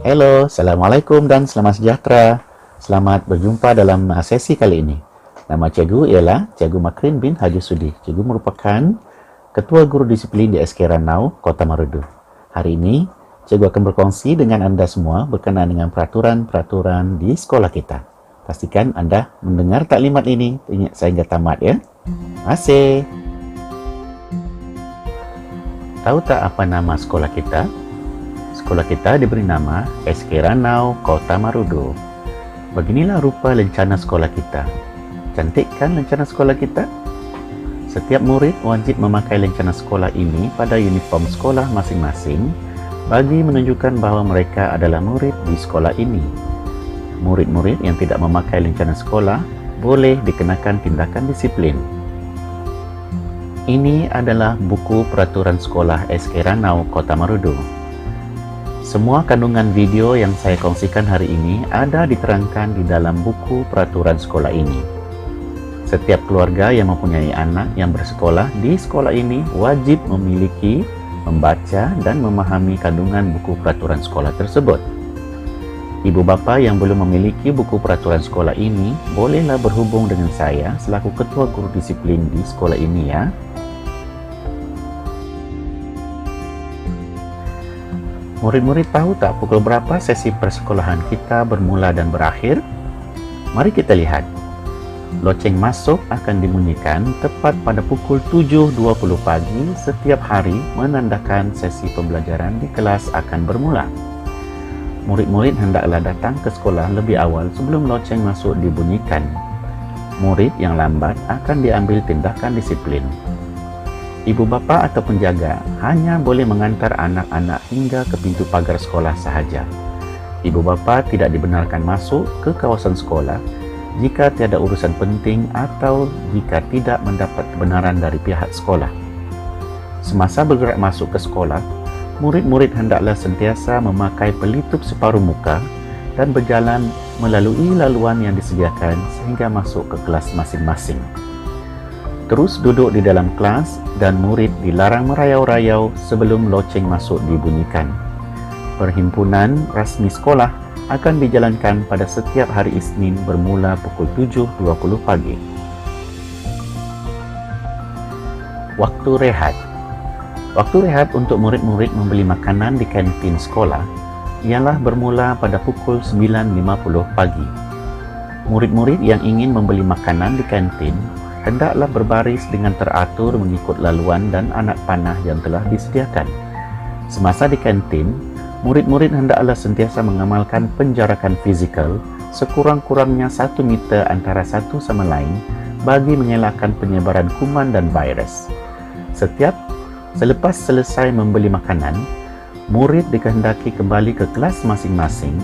Hello, Assalamualaikum dan selamat sejahtera. Selamat berjumpa dalam sesi kali ini. Nama cikgu ialah Cikgu Makrin bin Haji Sudi. Cikgu merupakan Ketua Guru Disiplin di SK Ranau, Kota Marudu. Hari ini, cikgu akan berkongsi dengan anda semua berkenaan dengan peraturan-peraturan di sekolah kita. Pastikan anda mendengar taklimat ini sehingga tamat ya. Terima kasih. Tahu tak apa nama sekolah kita? Sekolah kita diberi nama SK Ranau, Kota Marudu. Beginilah rupa lencana sekolah kita. Cantik kan lencana sekolah kita? Setiap murid wajib memakai lencana sekolah ini pada uniform sekolah masing-masing bagi menunjukkan bahawa mereka adalah murid di sekolah ini. Murid-murid yang tidak memakai lencana sekolah boleh dikenakan tindakan disiplin. Ini adalah buku peraturan sekolah SK Ranau, Kota Marudu. Semua kandungan video yang saya kongsikan hari ini ada diterangkan di dalam buku peraturan sekolah ini. Setiap keluarga yang mempunyai anak yang bersekolah di sekolah ini wajib memiliki, membaca dan memahami kandungan buku peraturan sekolah tersebut. Ibu bapa yang belum memiliki buku peraturan sekolah ini bolehlah berhubung dengan saya selaku Ketua Guru Disiplin di sekolah ini ya. Murid-murid tahu tak pukul berapa sesi persekolahan kita bermula dan berakhir? Mari kita lihat. Loceng masuk akan dibunyikan tepat pada pukul 7.20 pagi setiap hari menandakan sesi pembelajaran di kelas akan bermula. Murid-murid hendaklah datang ke sekolah lebih awal sebelum loceng masuk dibunyikan. Murid yang lambat akan diambil tindakan disiplin. Ibu bapa atau penjaga hanya boleh mengantar anak-anak hingga ke pintu pagar sekolah sahaja. Ibu bapa tidak dibenarkan masuk ke kawasan sekolah jika tiada urusan penting atau jika tidak mendapat kebenaran dari pihak sekolah. Semasa bergerak masuk ke sekolah, murid-murid hendaklah sentiasa memakai pelitup separuh muka dan berjalan melalui laluan yang disediakan sehingga masuk ke kelas masing-masing. Terus duduk di dalam kelas dan murid dilarang merayau-rayau sebelum loceng masuk dibunyikan. Perhimpunan rasmi sekolah akan dijalankan pada setiap hari Isnin bermula pukul 7.20 pagi. Waktu rehat. Waktu rehat untuk murid-murid membeli makanan di kantin sekolah ialah bermula pada pukul 9.50 pagi. Murid-murid yang ingin membeli makanan di kantin hendaklah berbaris dengan teratur mengikut laluan dan anak panah yang telah disediakan. Semasa di kantin, murid-murid hendaklah sentiasa mengamalkan penjarakan fizikal sekurang-kurangnya 1 meter antara satu sama lain bagi mengelakkan penyebaran kuman dan virus. Selepas selesai membeli makanan, murid dikehendaki kembali ke kelas masing-masing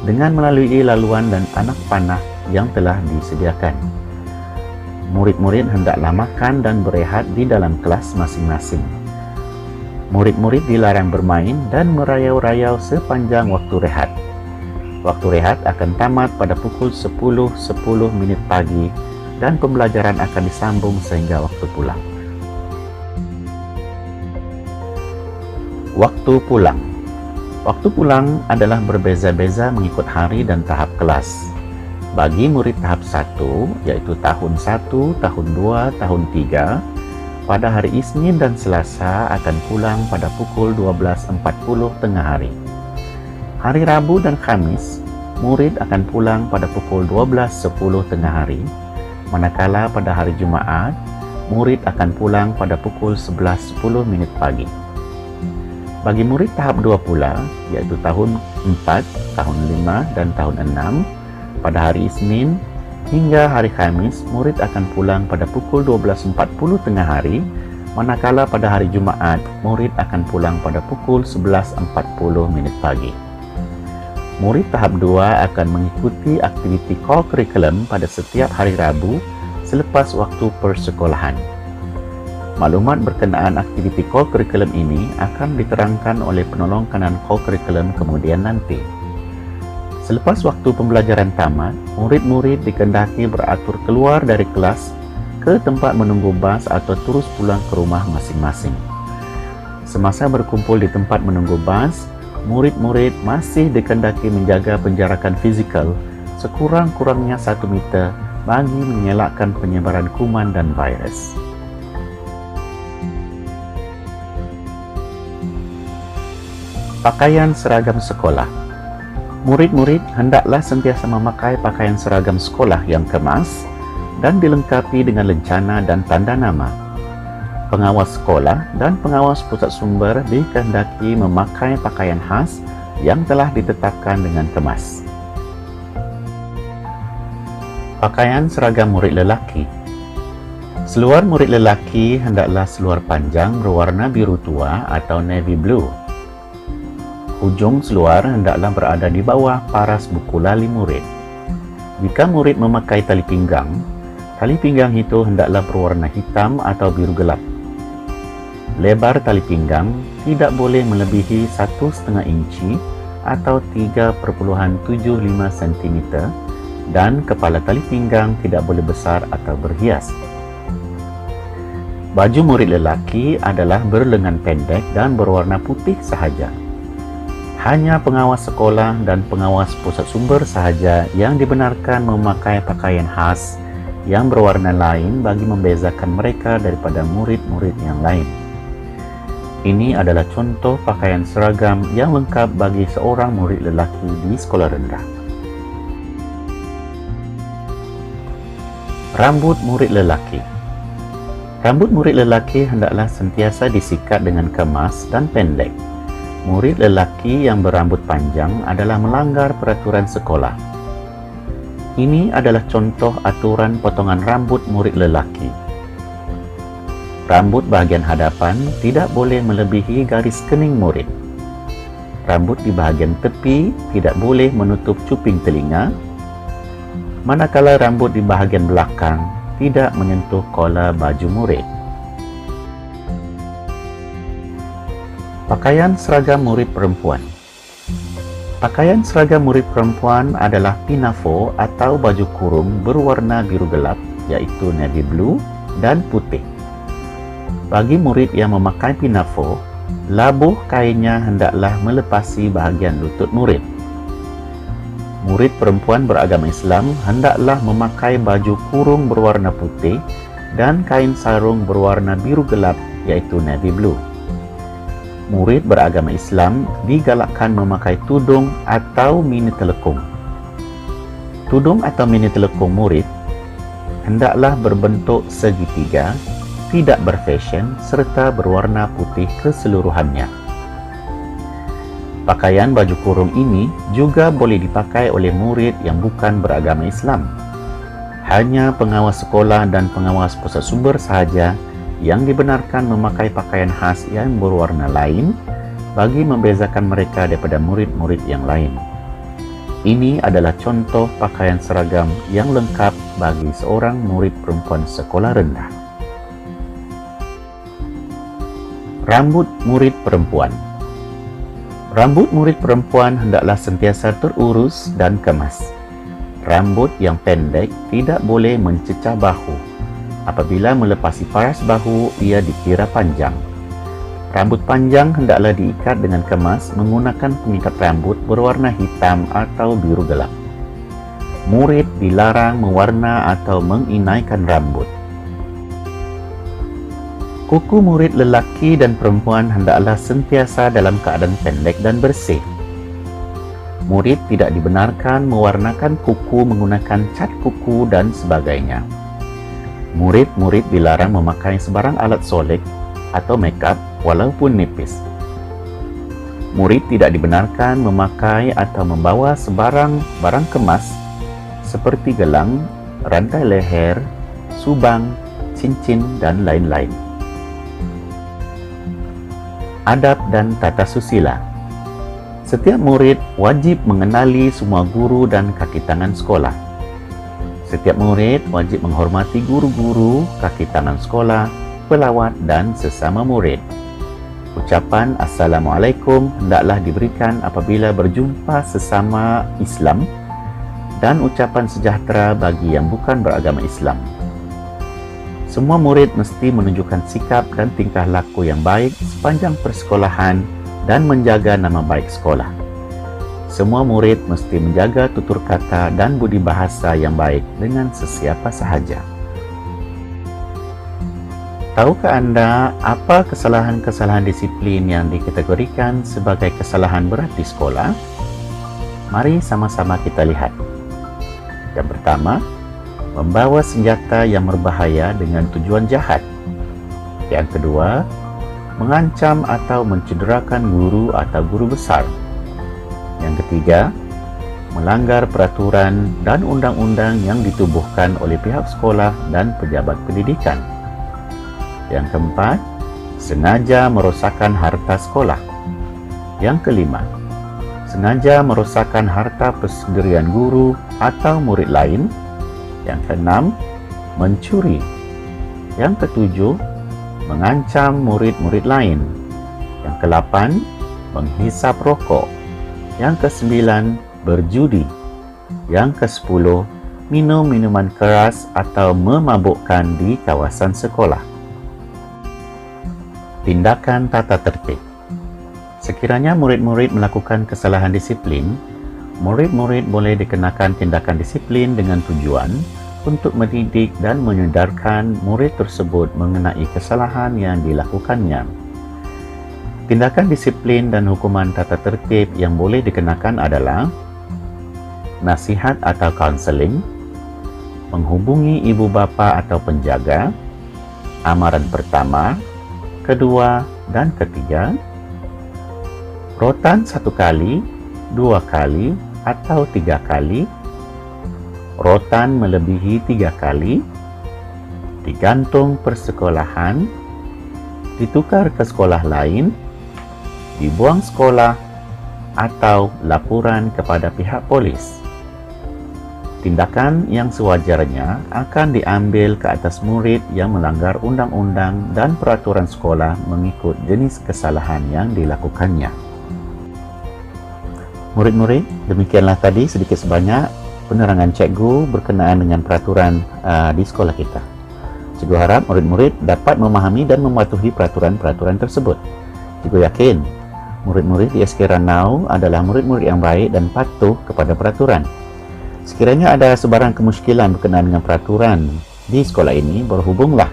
dengan melalui laluan dan anak panah yang telah disediakan. Murid-murid hendaklah makan dan berehat di dalam kelas masing-masing. Murid-murid dilarang bermain dan merayau-rayau sepanjang waktu rehat. Waktu rehat akan tamat pada pukul 10.10 pagi dan pembelajaran akan disambung sehingga waktu pulang. Waktu pulang. Waktu pulang adalah berbeza-beza mengikut hari dan tahap kelas. Bagi murid tahap 1, iaitu tahun 1, tahun 2, tahun 3, pada hari Isnin dan Selasa akan pulang pada pukul 12.40 tengah hari. Hari Rabu dan Khamis, murid akan pulang pada pukul 12.10 tengah hari, manakala pada hari Jumaat, murid akan pulang pada pukul 11.10 pagi. Bagi murid tahap 2 pula, iaitu tahun 4, tahun 5 dan tahun 6, pada hari Isnin hingga hari Khamis, murid akan pulang pada pukul 12.40 tengah hari, manakala pada hari Jumaat, murid akan pulang pada pukul 11.40 pagi. Murid tahap 2 akan mengikuti aktiviti co-curriculum pada setiap hari Rabu selepas waktu persekolahan. Maklumat berkenaan aktiviti co-curriculum ini akan diterangkan oleh penolong kanan co-curriculum kemudian nanti. Selepas waktu pembelajaran tamat, murid-murid dikehendaki beratur keluar dari kelas ke tempat menunggu bas atau terus pulang ke rumah masing-masing. Semasa berkumpul di tempat menunggu bas, murid-murid masih dikehendaki menjaga penjarakan fizikal sekurang-kurangnya 1 meter bagi mengelakkan penyebaran kuman dan virus. Pakaian seragam sekolah. Murid-murid hendaklah sentiasa memakai pakaian seragam sekolah yang kemas dan dilengkapi dengan lencana dan tanda nama. Pengawas sekolah dan pengawas pusat sumber dikehendaki memakai pakaian khas yang telah ditetapkan dengan kemas. Pakaian seragam murid lelaki. Seluar murid lelaki hendaklah seluar panjang berwarna biru tua atau navy blue. Hujung seluar hendaklah berada di bawah paras buku lali murid. Jika murid memakai tali pinggang itu hendaklah berwarna hitam atau biru gelap. Lebar tali pinggang tidak boleh melebihi 1,5 inci atau 3,75 cm dan kepala tali pinggang tidak boleh besar atau berhias. Baju murid lelaki adalah berlengan pendek dan berwarna putih sahaja. Hanya pengawas sekolah dan pengawas pusat sumber sahaja yang dibenarkan memakai pakaian khas yang berwarna lain bagi membezakan mereka daripada murid-murid yang lain. Ini adalah contoh pakaian seragam yang lengkap bagi seorang murid lelaki di sekolah rendah. Rambut murid lelaki. Rambut murid lelaki hendaklah sentiasa disikat dengan kemas dan pendek. Murid lelaki yang berambut panjang adalah melanggar peraturan sekolah. Ini adalah contoh aturan potongan rambut murid lelaki. Rambut bahagian hadapan tidak boleh melebihi garis kening murid. Rambut di bahagian tepi tidak boleh menutup cuping telinga, manakala rambut di bahagian belakang tidak menyentuh kola baju murid. Pakaian seragam murid perempuan. Pakaian seragam murid perempuan adalah pinafore atau baju kurung berwarna biru gelap, iaitu navy blue dan putih. Bagi murid yang memakai pinafore, labuh kainnya hendaklah melepasi bahagian lutut murid. Murid perempuan beragama Islam hendaklah memakai baju kurung berwarna putih dan kain sarung berwarna biru gelap, iaitu navy blue. Murid beragama Islam digalakkan memakai tudung atau mini telekung. Tudung atau mini telekung murid hendaklah berbentuk segitiga, tidak berfashion serta berwarna putih keseluruhannya. Pakaian baju kurung ini juga boleh dipakai oleh murid yang bukan beragama Islam. Hanya pengawas sekolah dan pengawas pusat sumber sahaja yang dibenarkan memakai pakaian khas yang berwarna lain bagi membezakan mereka daripada murid-murid yang lain. Ini adalah contoh pakaian seragam yang lengkap bagi seorang murid perempuan sekolah rendah. Rambut murid perempuan. Rambut murid perempuan hendaklah sentiasa terurus dan kemas. Rambut yang pendek tidak boleh mencecah bahu. Apabila melepasi paras bahu, ia dikira panjang. Rambut panjang hendaklah diikat dengan kemas menggunakan pengikat rambut berwarna hitam atau biru gelap. Murid dilarang mewarna atau menginaikan rambut. Kuku murid lelaki dan perempuan hendaklah sentiasa dalam keadaan pendek dan bersih. Murid tidak dibenarkan mewarnakan kuku menggunakan cat kuku dan sebagainya. Murid-murid dilarang memakai sebarang alat solek atau make-up walaupun nipis. Murid tidak dibenarkan memakai atau membawa sebarang barang kemas seperti gelang, rantai leher, subang, cincin, dan lain-lain. Adab dan tata susila. Setiap murid wajib mengenali semua guru dan kaki tangan sekolah. Setiap murid wajib menghormati guru-guru, kaki tangan sekolah, pelawat dan sesama murid. Ucapan Assalamualaikum hendaklah diberikan apabila berjumpa sesama Islam dan ucapan sejahtera bagi yang bukan beragama Islam. Semua murid mesti menunjukkan sikap dan tingkah laku yang baik sepanjang persekolahan dan menjaga nama baik sekolah. Semua murid mesti menjaga tutur kata dan budi bahasa yang baik dengan sesiapa sahaja. Tahukah anda apa kesalahan-kesalahan disiplin yang dikategorikan sebagai kesalahan berat di sekolah? Mari sama-sama kita lihat. Yang pertama, membawa senjata yang berbahaya dengan tujuan jahat. Yang kedua, mengancam atau mencederakan guru atau guru besar. Yang ketiga, melanggar peraturan dan undang-undang yang ditubuhkan oleh pihak sekolah dan pejabat pendidikan. Yang keempat, sengaja merosakkan harta sekolah. Yang kelima, sengaja merosakkan harta persendirian guru atau murid lain. Yang keenam, mencuri. Yang ketujuh, mengancam murid-murid lain. Yang kedelapan, menghisap rokok. Yang kesembilan, berjudi. Yang kesepuluh, minum minuman keras atau memabukkan di kawasan sekolah. Tindakan tata tertib. Sekiranya murid-murid melakukan kesalahan disiplin, murid-murid boleh dikenakan tindakan disiplin dengan tujuan untuk mendidik dan menyedarkan murid tersebut mengenai kesalahan yang dilakukannya. Tindakan disiplin dan hukuman tata tertib yang boleh dikenakan adalah nasihat atau kaunseling, menghubungi ibu bapa atau penjaga, amaran pertama, kedua, dan ketiga, rotan 1 kali, 2 kali, atau 3 kali, rotan melebihi 3 kali, digantung persekolahan, ditukar ke sekolah lain, dibuang sekolah, atau laporan kepada pihak polis. Tindakan yang sewajarnya akan diambil ke atas murid yang melanggar undang-undang dan peraturan sekolah mengikut jenis kesalahan yang dilakukannya. Murid-murid, demikianlah tadi sedikit sebanyak penerangan cikgu berkenaan dengan peraturan di sekolah kita. Cikgu harap murid-murid dapat memahami dan mematuhi peraturan-peraturan tersebut. Cikgu yakin murid-murid di SK Ranau adalah murid-murid yang baik dan patuh kepada peraturan. Sekiranya ada sebarang kemusykilan berkenaan dengan peraturan di sekolah ini, berhubunglah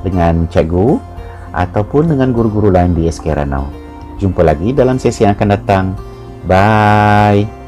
dengan cikgu ataupun dengan guru-guru lain di SK Ranau. Jumpa lagi dalam sesi yang akan datang. Bye.